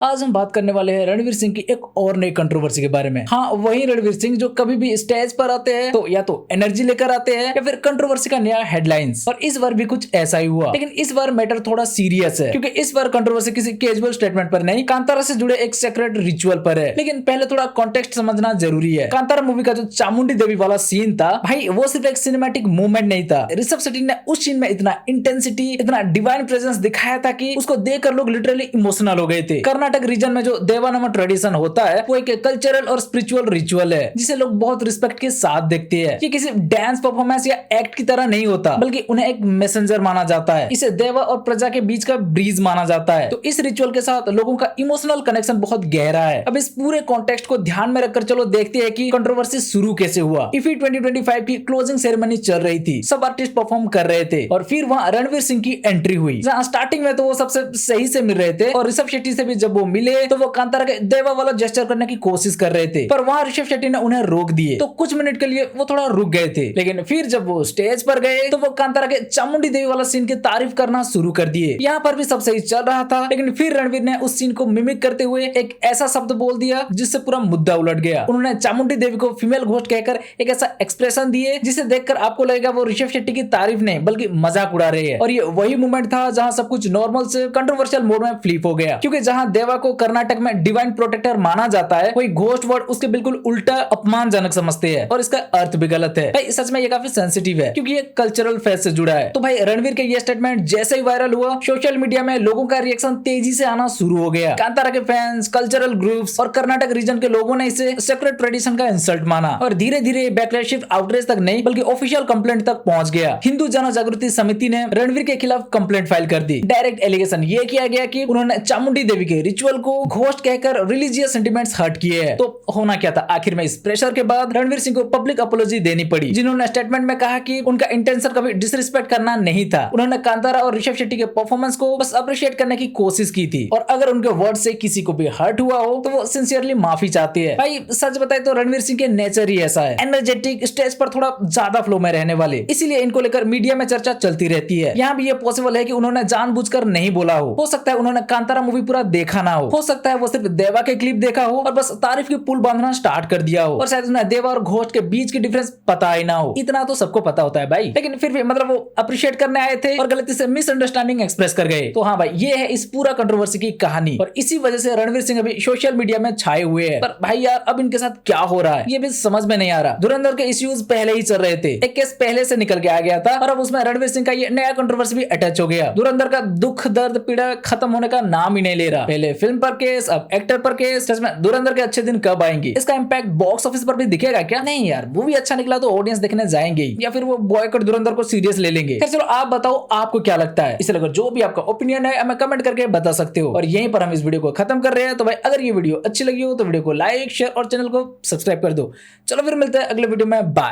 आज हम बात करने वाले हैं रणवीर सिंह की एक और नई कंट्रोवर्सी के बारे में। हाँ, वही रणवीर सिंह जो कभी भी स्टेज पर आते हैं तो या तो एनर्जी लेकर आते हैं या फिर कंट्रोवर्सी का नया हेडलाइंस। और इस बार भी कुछ ऐसा ही हुआ, लेकिन इस बार मैटर थोड़ा सीरियस है क्योंकि इस बार कंट्रोवर्सी किसी कैजुअल स्टेटमेंट पर नहीं, कांतारा से जुड़े एक सेक्रेट रिचुअल पर है। लेकिन पहले थोड़ा कॉन्टेक्स्ट समझना जरूरी है। कांतारा मूवी का जो चामुंडी देवी वाला सीन था भाई, वो सिर्फ एक सिनेमैटिक मूवमेंट नहीं था। ऋषभ शेट्टी ने उस सीन में इतना इंटेंसिटी, इतना डिवाइन प्रेजेंस दिखाया था कि उसको देखकर लोग लिटरली इमोशनल हो गए थे। कर्नाटक रीजन में जो देवानमन ट्रेडिशन होता है वो एक कल्चरल और स्पिरिचुअल रिचुअल है जिसे लोग बहुत रिस्पेक्ट के साथ देखते हैं। ये किसी डांस परफॉर्मेंस या एक्ट की तरह नहीं होता, बल्कि उन्हें एक मैसेंजर माना जाता है। इसे देवा और प्रजा के बीच का ब्रिज माना जाता है। तो इस रिचुअल के साथ लोगों का इमोशनल कनेक्शन बहुत गहरा है। अब इस पूरे कॉन्टेक्स्ट को ध्यान में रखकर चलो देखते हैं कि कंट्रोवर्सी शुरू कैसे हुआ। इफी 2025 की क्लोजिंग सेरेमनी चल रही थी, सब आर्टिस्ट परफॉर्म कर रहे थे और फिर वहां रणवीर सिंह की एंट्री हुई। जहां स्टार्टिंग में तो वो सबसे सही से मिल रहे थे और ऋषभ शेट्टी से भी जब वो मिले तो वो कांतारा के देवा वाला जेस्चर करने की कोशिश कर रहे थे, पर वहां ऋषभ शेट्टी ने उन्हें रोक दिए। तो कुछ मिनट के लिए वो थोड़ा रुक गए थे, लेकिन फिर जब वो स्टेज पर गए तो वो कांतारा के चामुंडी देवी वाला सीन की तारीफ करना शुरू कर दिए। यहाँ पर भी सब सही चल रहा था, लेकिन फिर रणवीर ने उस सीन को मिमिक करते हुए एक ऐसा शब्द बोल दिया जिससे पूरा मुद्दा उलट गया। उन्होंने चामुंडी देवी को फीमेल घोस्ट कहकर एक ऐसा एक्सप्रेशन दिए जिसे देखकर आपको लगेगा वो ऋषभ शेट्टी की तारीफ नहीं बल्कि मजाक उड़ा रहे हैं। और ये वही मोमेंट था जहां सब कुछ नॉर्मल से कंट्रोवर्शियल मोड में फ्लिप हो गया, क्योंकि जहां देवा को कर्नाटक में डिवाइन प्रोटेक्टर माना जाता है, कोई घोस्ट वर्ड उसके बिल्कुल उल्टा अपमानजनक समझते हैं और इसका अर्थ भी गलत है। भाई सच में ये काफी सेंसिटिव है क्योंकि ये कल्चरल फेस से जुड़ा है। तो भाई रणवीर के ये स्टेटमेंट जैसे ही वायरल हुआ, सोशल मीडिया में लोगों का रिएक्शन तेजी से आना शुरू हो गया। कांतारा के फैंस, कल्चरल ग्रुप्स और कर्नाटक रीजन के लोगों ने इसे सेक्रेट ट्रेडिशन का इंसल्ट माना और धीरे धीरे बैकलैश सिर्फ आउटरीच तक नहीं बल्कि ऑफिशियल कंप्लेंट तक पहुंच गया। हिंदू जन जागृति समिति ने रणवीर के खिलाफ कंप्लेंट फाइल कर दी। डायरेक्ट एलिगेशन ये किया गया कि उन्होंने चामुंडी देवी के रिचुअल को घोस्ट कहकर रिलीजियस सेंटिमेंट्स हर्ट किए हैं। तो होना क्या था आखिर में? इस प्रेशर के बाद रणवीर सिंह को पब्लिक अपोलॉजी देनी पड़ी, जिन्होंने स्टेटमेंट में कहा कि उनका इंटेंशन कभी डिसरिस्पेक्ट करना नहीं था। उन्होंने कांतारा और ऋषभ शेट्टी के परफॉर्मेंस को बस अप्रिशिएट करने की कोशिश की थी और अगर उनके वर्ड से किसी को भी हर्ट हुआ हो तो वो सिंसियरली माफी चाहती है। भाई सच बताए तो रणवीर सिंह के नेचर ही ऐसा है, एनर्जेटिक, स्टेज पर थोड़ा ज्यादा फ्लो में रहने वाले, इसीलिए इनको लेकर मीडिया में चर्चा चलती रहती है। यहाँ भी ये पॉसिबल है कि उन्होंने जानबूझकर नहीं बोला हो सकता है उन्होंने कांतारा मूवी पूरा देखा ना हो सकता है वो सिर्फ देवा के क्लिप देखा हो और बस तारीफ की पुल बांधना स्टार्ट कर दिया हो और शायद उन्हें देवा और घोस्ट के बीच की डिफरेंस पता ही ना हो। इतना तो सबको पता होता है भाई, लेकिन फिर भी मतलब वो अप्रिशिएट करने आए थे और गलती से मिसअंडरस्टैंडिंग एक्सप्रेस कर गए। तो हाँ भाई, ये है इस पूरा कंट्रोवर्सी की कहानी और इसी वजह से रणवीर सिंह अभी सोशल मीडिया में छाए हुए हैं। पर भाई यार, अब इनके साथ क्या हो रहा है ये भी समझ में नहीं आ रहा। धुरंधर के इश्यूज पहले ही चल रहे थे, एक केस पहले से निकल के आ गया था और अब उसमें रणवीर सिंह का ये नया कंट्रोवर्सी भी अटैच हो गया। धुरंधर का दुख, दर्द, पीड़ा खत्म होने का नाम ही नहीं ले रहा। पहले फिल्म पर केस, अब एक्टर पर केस। सच में धुरंधर के अच्छे दिन कब आएंगे? इसका इंपैक्ट बॉक्स ऑफिस पर भी दिखेगा क्या? नहीं यार, मूवी अच्छा निकला तो ऑडियंस देखने जाएंगे या फिर वो बॉयकॉट धुरंधर को सीरियस ले लेंगे। फिर चलो आप बताओ आपको क्या लगता है। इसलिए अगर जो भी आपका ओपिनियन है हमें कमेंट करके बता सकते हो। और यहीं पर हम इस वीडियो को खत्म कर रहे हैं। तो भाई अगर ये वीडियो अच्छी लगी हो तो वीडियो को लाइक, शेयर और चैनल को सब्सक्राइब कर दो। चलो फिर मिलते हैं अगले वीडियो में। बाय।